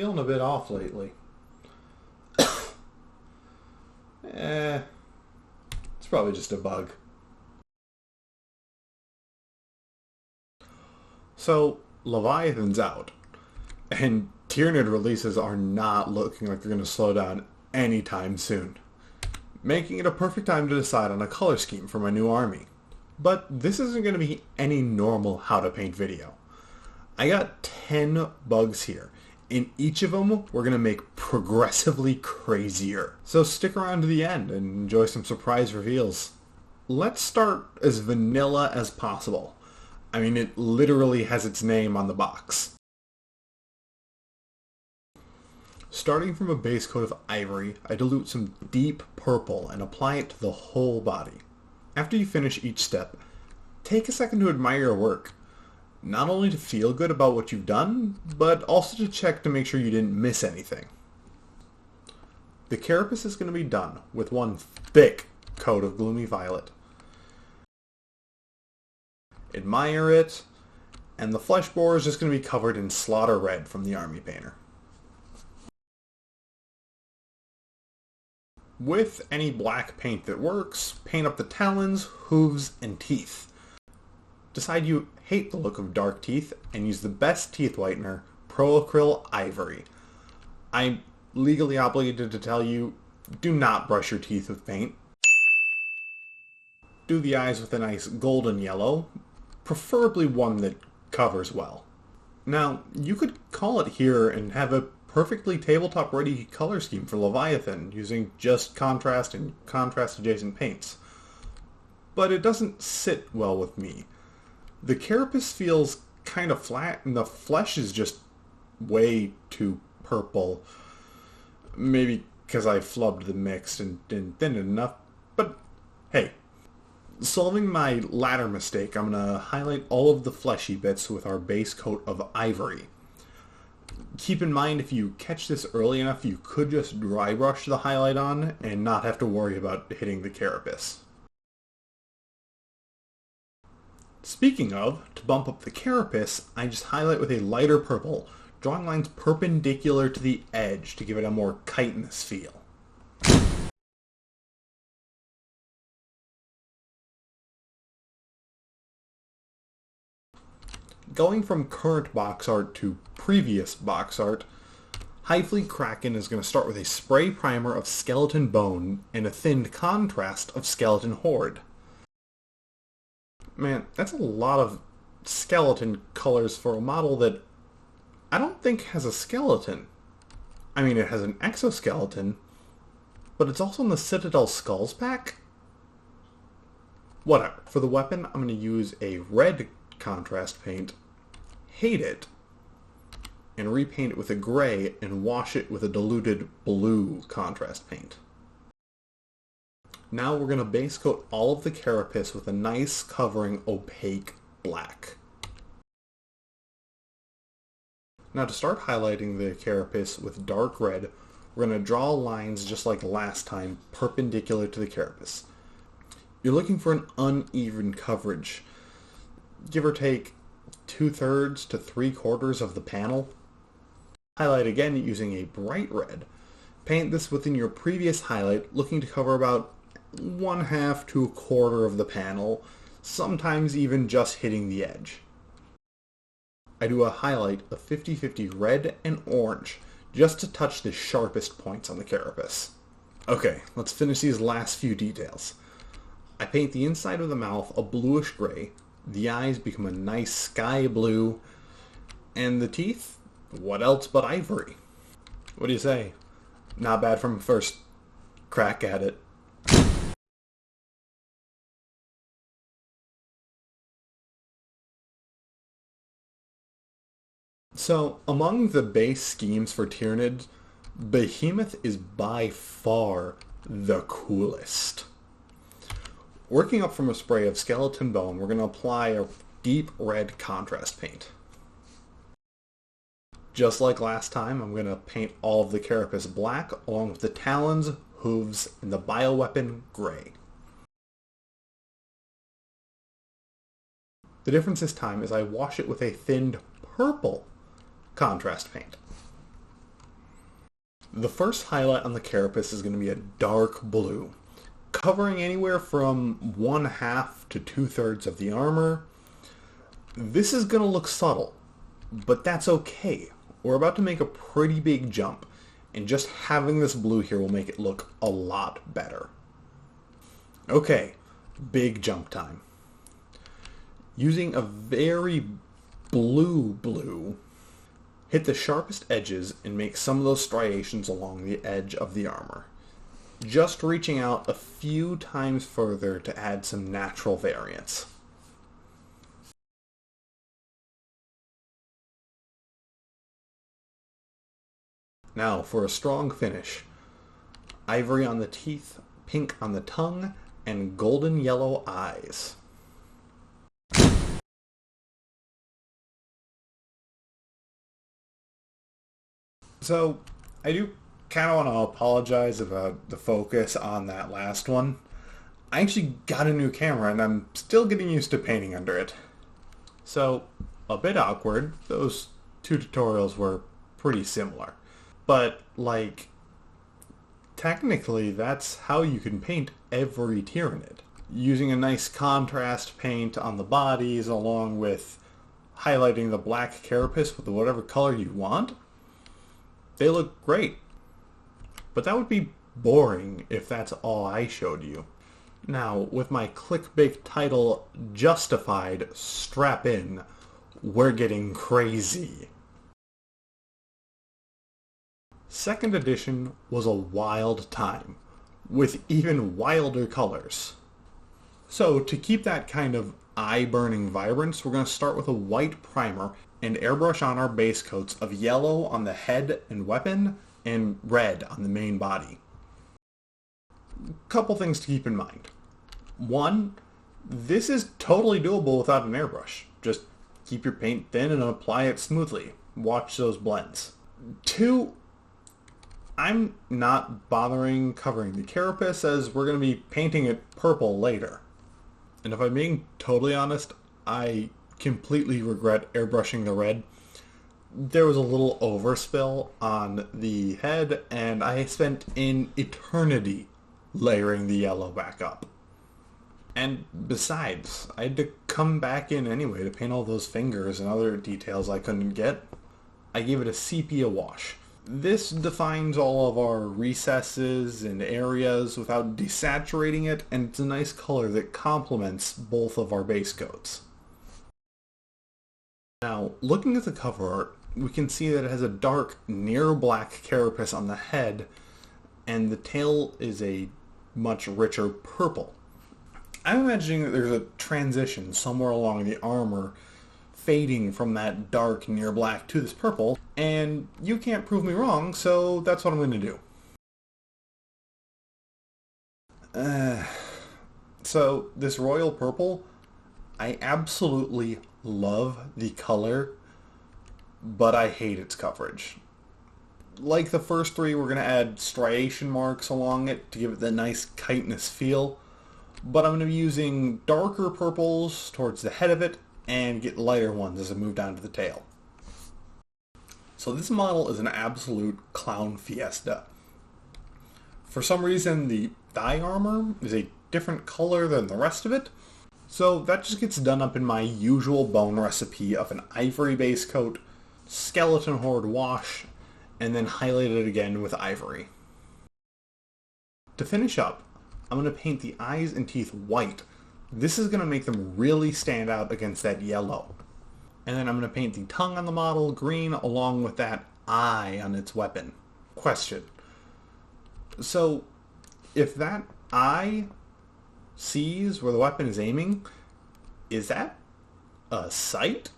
feeling a bit off lately. It's probably just a bug. So, Leviathan's out, and Tyranid releases are not looking like they're going to slow down anytime soon, making it a perfect time to decide on a color scheme for my new army. But this isn't going to be any normal how to paint video. I got 10 bugs here. In each of them, we're going to make progressively crazier. So stick around to the end and enjoy some surprise reveals. Let's start as vanilla as possible. I mean, it literally has its name on the box. Starting from a base coat of Ivory, I dilute some deep purple and apply it to the whole body. After you finish each step, take a second to admire your work. Not only to feel good about what you've done, but also to check to make sure you didn't miss anything. The carapace is going to be done with one thick coat of Gloomy Violet. Admire it, and the flesh bore is just going to be covered in Slaughter Red from the Army Painter. With any black paint that works, paint up the talons, hooves, and teeth. Decide you hate the look of dark teeth and use the best teeth whitener, ProAcryl Ivory. I'm legally obligated to tell you, do not brush your teeth with paint. Do the eyes with a nice golden yellow, preferably one that covers well. Now, you could call it here and have a perfectly tabletop ready color scheme for Leviathan using just contrast and contrast adjacent paints. But it doesn't sit well with me. The carapace feels kind of flat and the flesh is just way too purple. Maybe because I flubbed the mix and didn't thin it enough, but hey. Solving my latter mistake, I'm going to highlight all of the fleshy bits with our base coat of Ivory. Keep in mind, if you catch this early enough, you could just dry brush the highlight on and not have to worry about hitting the carapace. Speaking of, to bump up the carapace, I just highlight with a lighter purple, drawing lines perpendicular to the edge to give it a more chitinous feel. Going from current box art to previous box art, High Fleet Kraken is going to start with a spray primer of skeleton bone and a thinned contrast of skeleton horde. Man, that's a lot of skeleton colors for a model that I don't think has a skeleton. I mean, it has an exoskeleton, but it's also in the Citadel Skulls pack? Whatever. For the weapon, I'm going to use a red contrast paint, hate it, and repaint it with a gray and wash it with a diluted blue contrast paint. Now we're going to base coat all of the carapace with a nice covering opaque black. Now to start highlighting the carapace with dark red, we're going to draw lines just like last time, perpendicular to the carapace. You're looking for an uneven coverage, give or take 2/3 to 3/4 of the panel. Highlight again using a bright red. Paint this within your previous highlight, looking to cover about 1/2 to 1/4 of the panel, sometimes even just hitting the edge. I do a highlight of 50-50 red and orange, just to touch the sharpest points on the carapace. Okay, let's finish these last few details. I paint the inside of the mouth a bluish gray, the eyes become a nice sky blue, and the teeth, what else but ivory? What do you say? Not bad from first crack at it. So, among the base schemes for Tyranids, Behemoth is by far the coolest. Working up from a spray of skeleton bone, we're going to apply a deep red contrast paint. Just like last time, I'm going to paint all of the carapace black, along with the talons, hooves, and the bioweapon gray. The difference this time is I wash it with a thinned purple contrast paint. The first highlight on the carapace is going to be a dark blue, covering anywhere from 1/2 to 2/3 of the armor. This is going to look subtle, but that's okay. We're about to make a pretty big jump, and just having this blue here will make it look a lot better. Okay, big jump time. Using a very blue, hit the sharpest edges and make some of those striations along the edge of the armor. Just reaching out a few times further to add some natural variance. Now for a strong finish. Ivory on the teeth, pink on the tongue, and golden yellow eyes. So, I do kind of want to apologize about the focus on that last one. I actually got a new camera and I'm still getting used to painting under it. So, a bit awkward. Those two tutorials were pretty similar. But, like, technically that's how you can paint every Tyranid. Using a nice contrast paint on the bodies along with highlighting the black carapace with whatever color you want. They look great. But that would be boring if that's all I showed you. Now, with my clickbait title justified, strap in, we're getting crazy. Second edition was a wild time, with even wilder colors. So to keep that kind of eye-burning vibrance, we're going to start with a white primer and airbrush on our base coats of yellow on the head and weapon and red on the main body. Couple things to keep in mind. One, this is totally doable without an airbrush. Just keep your paint thin and apply it smoothly. Watch those blends. Two, I'm not bothering covering the carapace as we're going to be painting it purple later. And if I'm being totally honest, I completely regret airbrushing the red. There was a little overspill on the head and I spent an eternity layering the yellow back up. And besides, I had to come back in anyway to paint all those fingers and other details I couldn't get. I gave it a sepia wash. This defines all of our recesses and areas without desaturating it, and it's a nice color that complements both of our base coats. Now, looking at the cover art, we can see that it has a dark, near black carapace on the head, and the tail is a much richer purple. I'm imagining that there's a transition somewhere along the armor fading from that dark near black to this purple, and you can't prove me wrong, so that's what I'm going to do. So this royal purple, I absolutely love the color, but I hate its coverage. Like the first three, we're going to add striation marks along it to give it that nice chitinous feel, but I'm going to be using darker purples towards the head of it and get lighter ones as I move down to the tail. So this model is an absolute clown fiesta. For some reason, the thigh armor is a different color than the rest of it, so that just gets done up in my usual bone recipe of an ivory base coat, skeleton horde wash, and then highlight it again with ivory. To finish up, I'm going to paint the eyes and teeth white. This is going to make them really stand out against that yellow. And then I'm going to paint the tongue on the model green along with that eye on its weapon. Question. So, if that eye sees where the weapon is aiming, is that a sight?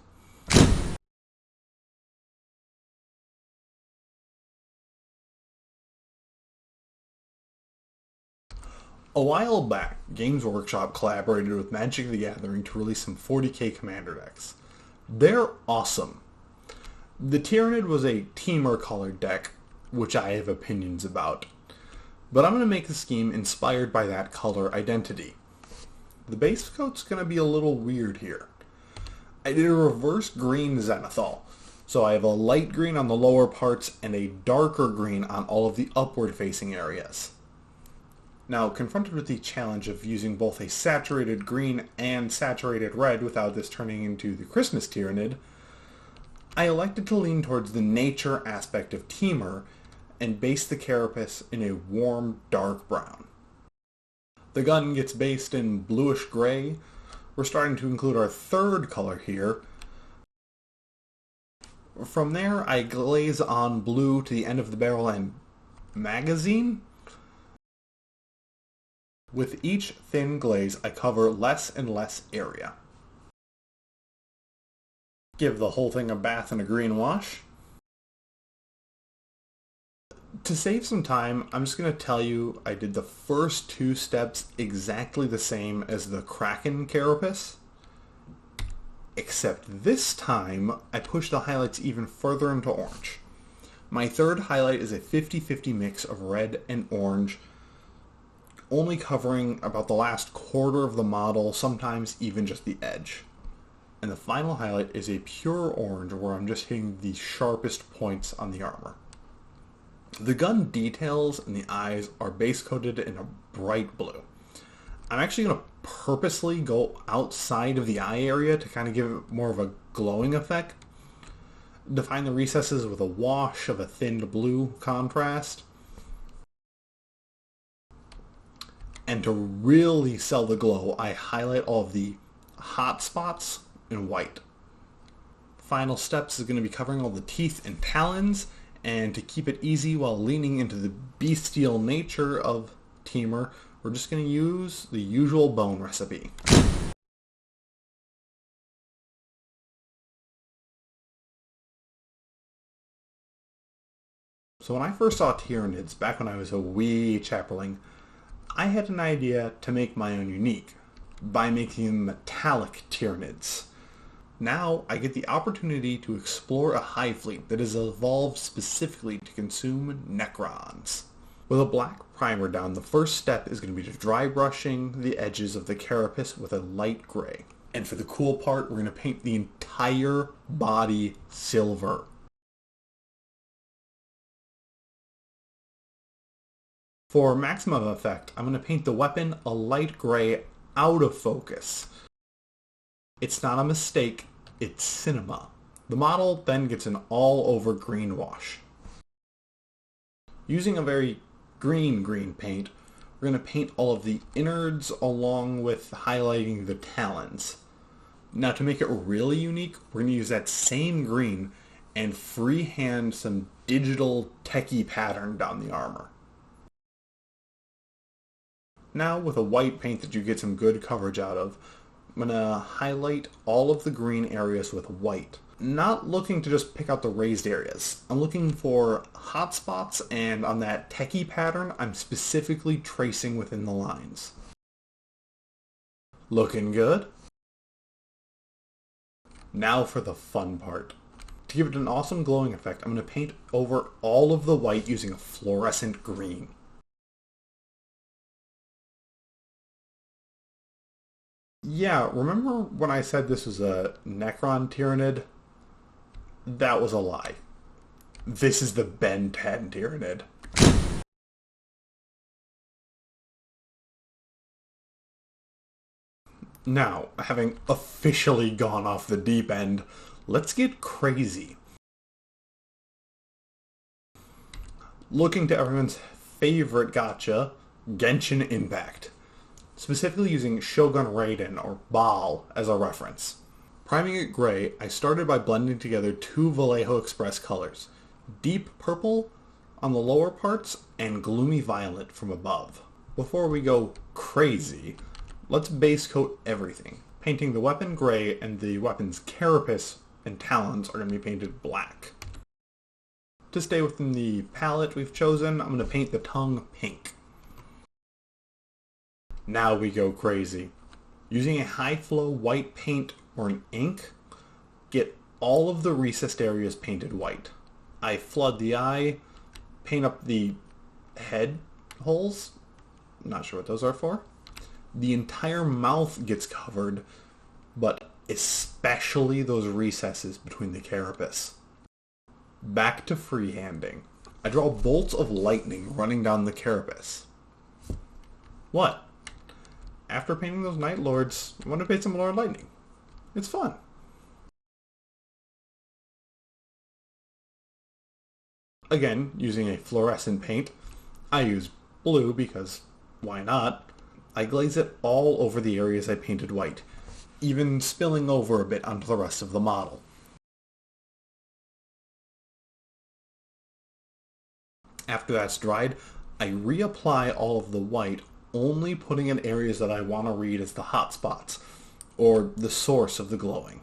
A while back, Games Workshop collaborated with Magic the Gathering to release some 40k commander decks. They're awesome. The Tyranid was a Teamer colored deck, which I have opinions about. But I'm going to make the scheme inspired by that color identity. The base coat's going to be a little weird here. I did a reverse green Zenithal, So I have a light green on the lower parts and a darker green on all of the upward facing areas. Now, confronted with the challenge of using both a saturated green and saturated red without this turning into the Christmas Tyranid, I elected to lean towards the nature aspect of Temur and base the carapace in a warm, dark brown. The gun gets based in bluish gray. We're starting to include our third color here. From there, I glaze on blue to the end of the barrel and magazine. With each thin glaze, I cover less and less area. Give the whole thing a bath in a green wash. To save some time, I'm just going to tell you I did the first two steps exactly the same as the Kraken carapace, except this time I pushed the highlights even further into orange. My third highlight is a 50-50 mix of red and orange, only covering about the last quarter of the model, sometimes even just the edge. And the final highlight is a pure orange where I'm just hitting the sharpest points on the armor. The gun details and the eyes are base coated in a bright blue. I'm actually going to purposely go outside of the eye area to kind of give it more of a glowing effect. Define the recesses with a wash of a thinned blue contrast. And to really sell the glow, I highlight all of the hot spots in white. Final steps is going to be covering all the teeth and talons, and to keep it easy while leaning into the bestial nature of Temur, we're just going to use the usual bone recipe. So when I first saw Tyranids back when I was a wee chapperling, I had an idea to make my own unique by making them metallic Tyranids. Now I get the opportunity to explore a hive fleet that is evolved specifically to consume Necrons. With a black primer down, the first step is going to be to dry brushing the edges of the carapace with a light gray. And for the cool part, we're going to paint the entire body silver. For maximum effect, I'm going to paint the weapon a light gray out of focus. It's not a mistake, it's cinema. The model then gets an all-over green wash. Using a very green paint, we're going to paint all of the innards along with highlighting the talons. Now to make it really unique, we're going to use that same green and freehand some digital techie pattern down the armor. Now with a white paint that you get some good coverage out of, I'm going to highlight all of the green areas with white. Not looking to just pick out the raised areas. I'm looking for hot spots, and on that techie pattern, I'm specifically tracing within the lines. Looking good? Now for the fun part. To give it an awesome glowing effect, I'm going to paint over all of the white using a fluorescent green. Yeah, remember when I said this was a Necron Tyranid? That was a lie. This is the Ben 10 Tyranid. Now, having officially gone off the deep end, let's get crazy. Looking to everyone's favorite gacha, Genshin Impact. Specifically using Shogun Raiden, or Baal, as a reference. Priming it gray, I started by blending together two Vallejo Xpress colors, deep purple on the lower parts and gloomy violet from above. Before we go crazy, let's base coat everything. Painting the weapon gray, and the weapon's carapace and talons are going to be painted black. To stay within the palette we've chosen, I'm going to paint the tongue pink. Now we go crazy. Using a high flow white paint or an ink, get all of the recessed areas painted white. I flood the eye, paint up the head holes, not sure what those are for. The entire mouth gets covered, but especially those recesses between the carapace. Back to freehanding. I draw bolts of lightning running down the carapace. What? After painting those Night Lords, I want to paint some Lord Lightning. It's fun. Again, using a fluorescent paint, I use blue because why not? I glaze it all over the areas I painted white, even spilling over a bit onto the rest of the model. After that's dried, I reapply all of the white, only putting in areas that I want to read as the hot spots, or the source of the glowing.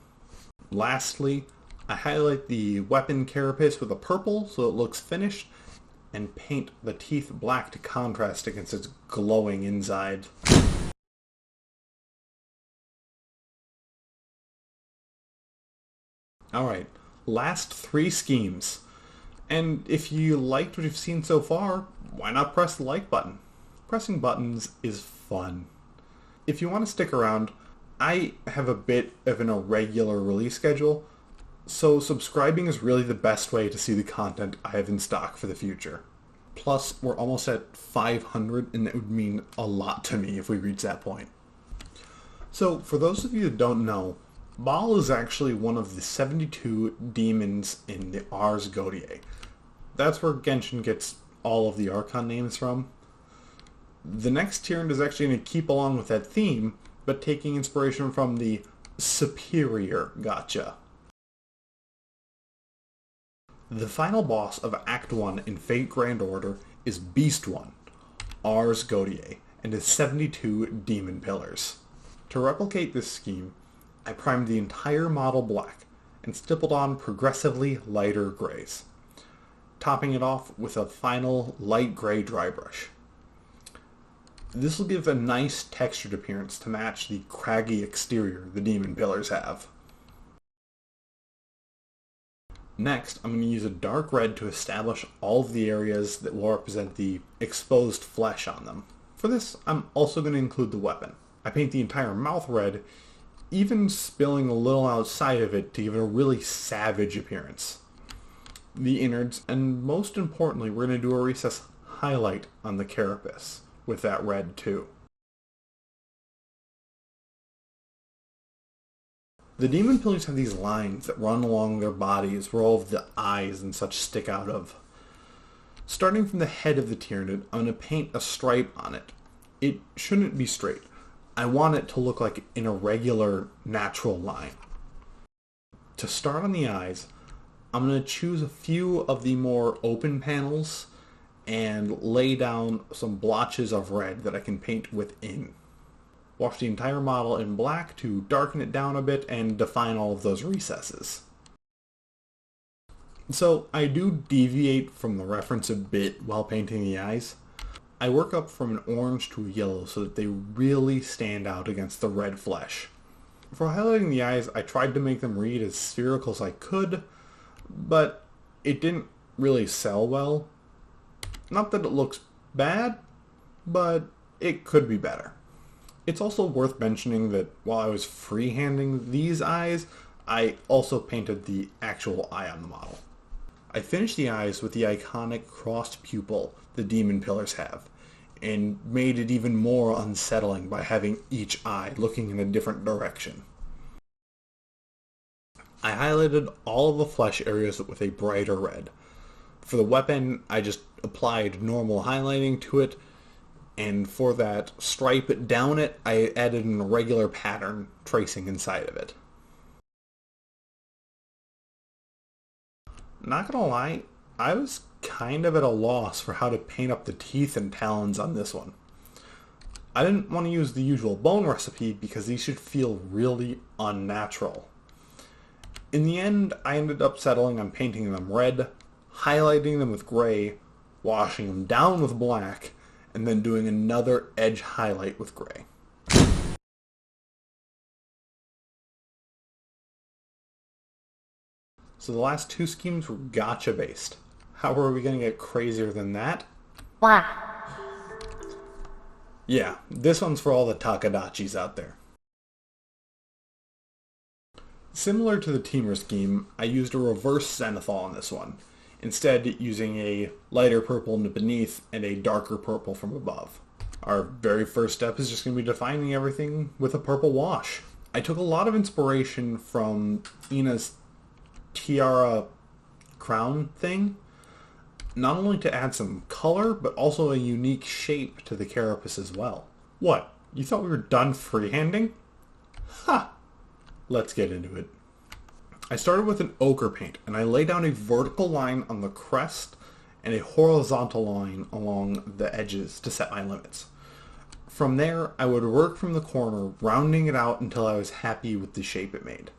Lastly, I highlight the weapon carapace with a purple so it looks finished, and paint the teeth black to contrast against its glowing inside. Alright, last 3 schemes. And if you liked what you've seen so far, why not press the like button? Pressing buttons is fun. If you want to stick around, I have a bit of an irregular release schedule, so subscribing is really the best way to see the content I have in stock for the future. Plus, we're almost at 500, and it would mean a lot to me if we reach that point. So, for those of you that don't know, Baal is actually one of the 72 demons in the Ars Goetia. That's where Genshin gets all of the Archon names from. The next Tyranid is actually going to keep along with that theme, but taking inspiration from the superior Gotcha. The final boss of Act 1 in Fate Grand Order is Beast 1, Ars Goetia, and his 72 demon pillars. To replicate this scheme, I primed the entire model black and stippled on progressively lighter grays, topping it off with a final light gray dry brush. This will give a nice textured appearance to match the craggy exterior the demon pillars have. Next, I'm going to use a dark red to establish all of the areas that will represent the exposed flesh on them. For this, I'm also going to include the weapon. I paint the entire mouth red, even spilling a little outside of it to give it a really savage appearance. The innards, and most importantly, we're going to do a recess highlight on the carapace with that red too. The demon pillars have these lines that run along their bodies where all of the eyes and such stick out of. Starting from the head of the Tyranid, I'm going to paint a stripe on it. It shouldn't be straight. I want it to look like an irregular, natural line. To start on the eyes, I'm going to choose a few of the more open panels and lay down some blotches of red that I can paint within. Wash the entire model in black to darken it down a bit and define all of those recesses. So I do deviate from the reference a bit while painting the eyes. I work up from an orange to a yellow so that they really stand out against the red flesh. For highlighting the eyes, I tried to make them read as spherical as I could, but it didn't really sell well. Not that it looks bad, but it could be better. It's also worth mentioning that while I was freehanding these eyes, I also painted the actual eye on the model. I finished the eyes with the iconic crossed pupil the demon pillars have, and made it even more unsettling by having each eye looking in a different direction. I highlighted all of the flesh areas with a brighter red. For the weapon, I just applied normal highlighting to it, and for that stripe down it, I added an irregular pattern tracing inside of it. Not gonna lie, I was kind of at a loss for how to paint up the teeth and talons on this one. I didn't want to use the usual bone recipe because these should feel really unnatural. In the end, I ended up settling on painting them red, highlighting them with gray, washing them down with black, and then doing another edge highlight with gray. So the last 2 schemes were gotcha based. How are we going to get crazier than that? Wow. Yeah, this one's for all the Takadachis out there. Similar to the teamer scheme, I used a reverse zenithal on this one, instead using a lighter purple beneath and a darker purple from above. Our very first step is just going to be defining everything with a purple wash. I took a lot of inspiration from Ina's tiara crown thing, not only to add some color, but also a unique shape to the carapace as well. What? You thought we were done freehanding? Ha! Let's get into it. I started with an ochre paint, and I laid down a vertical line on the crest and a horizontal line along the edges to set my limits. From there, I would work from the corner, rounding it out until I was happy with the shape it made.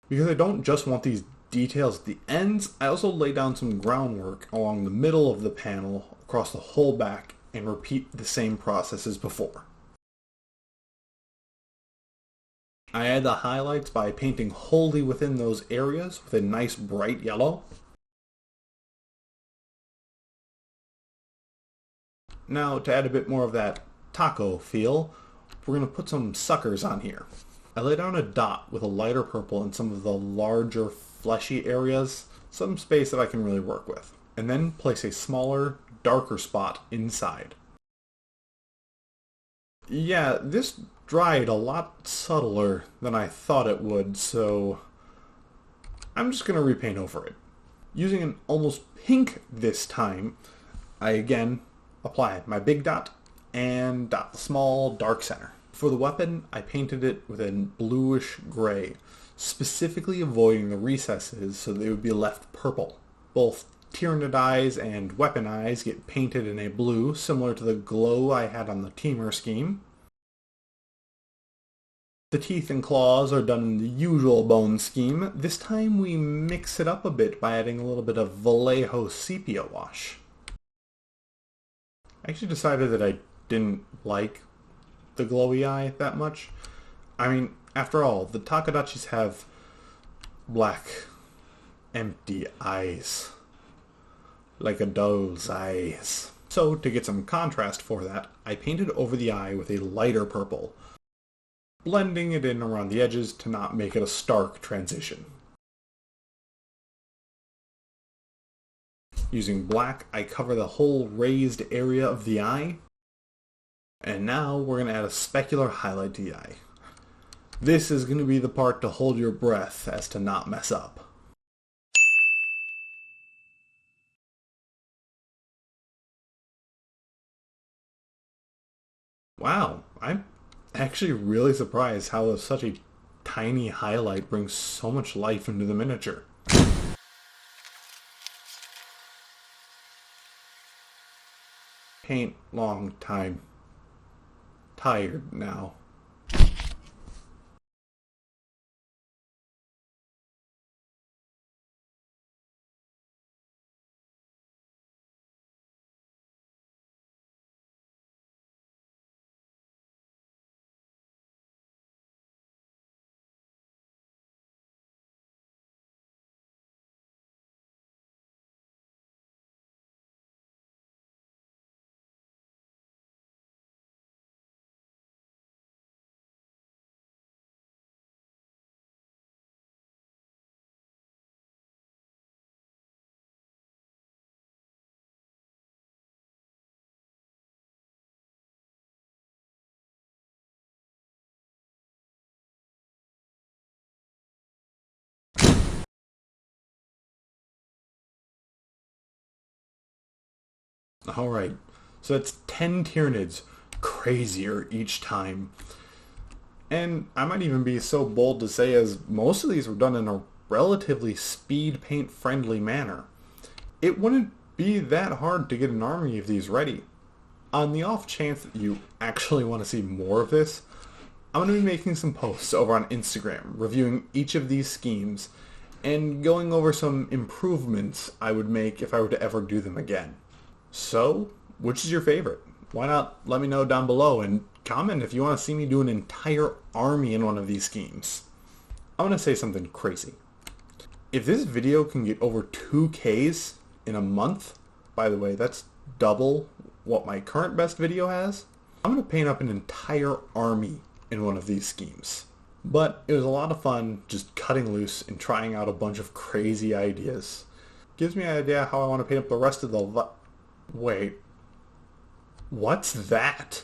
Because I don't just want these details at the ends, I also lay down some groundwork along the middle of the panel, across the whole back, and repeat the same process as before. I add the highlights by painting wholly within those areas with a nice bright yellow. Now, to add a bit more of that taco feel, we're going to put some suckers on here. I lay down a dot with a lighter purple in some of the larger fleshy areas, some space that I can really work with, and then place a smaller, darker spot inside. Yeah, this dried a lot subtler than I thought it would, so I'm just going to repaint over it. Using an almost pink this time, I again apply my big dot and dot the small dark center. For the weapon, I painted it with a bluish gray, specifically avoiding the recesses so they would be left purple. Both Tyranid eyes and weapon eyes get painted in a blue, similar to the glow I had on the teamer scheme. The teeth and claws are done in the usual bone scheme. This time we mix it up a bit by adding a little bit of Vallejo sepia wash. I actually decided that I didn't like the glowy eye that much. I mean, after all, the Takadachis have black, empty eyes. Like a doll's eyes. So, to get some contrast for that, I painted over the eye with a lighter purple, blending it in around the edges to not make it a stark transition. Using black, I cover the whole raised area of the eye. And now we're going to add a specular highlight to the eye. This is going to be the part to hold your breath as to not mess up. Wow, I'm actually really surprised how such a tiny highlight brings so much life into the miniature. Paint long time. Tired now. Alright, so that's 10 Tyranids, crazier each time. And I might even be so bold to say as most of these were done in a relatively speed paint friendly manner. It wouldn't be that hard to get an army of these ready. On the off chance that you actually want to see more of this, I'm going to be making some posts over on Instagram reviewing each of these schemes and going over some improvements I would make if I were to ever do them again. So, which is your favorite? Why not let me know down below and comment if you want to see me do an entire army in one of these schemes. I'm going to say something crazy. If this video can get over 2Ks in a month, by the way, that's double what my current best video has, I'm going to paint up an entire army in one of these schemes. But it was a lot of fun just cutting loose and trying out a bunch of crazy ideas. Gives me an idea how I want to paint up the rest of the... Wait. What's that?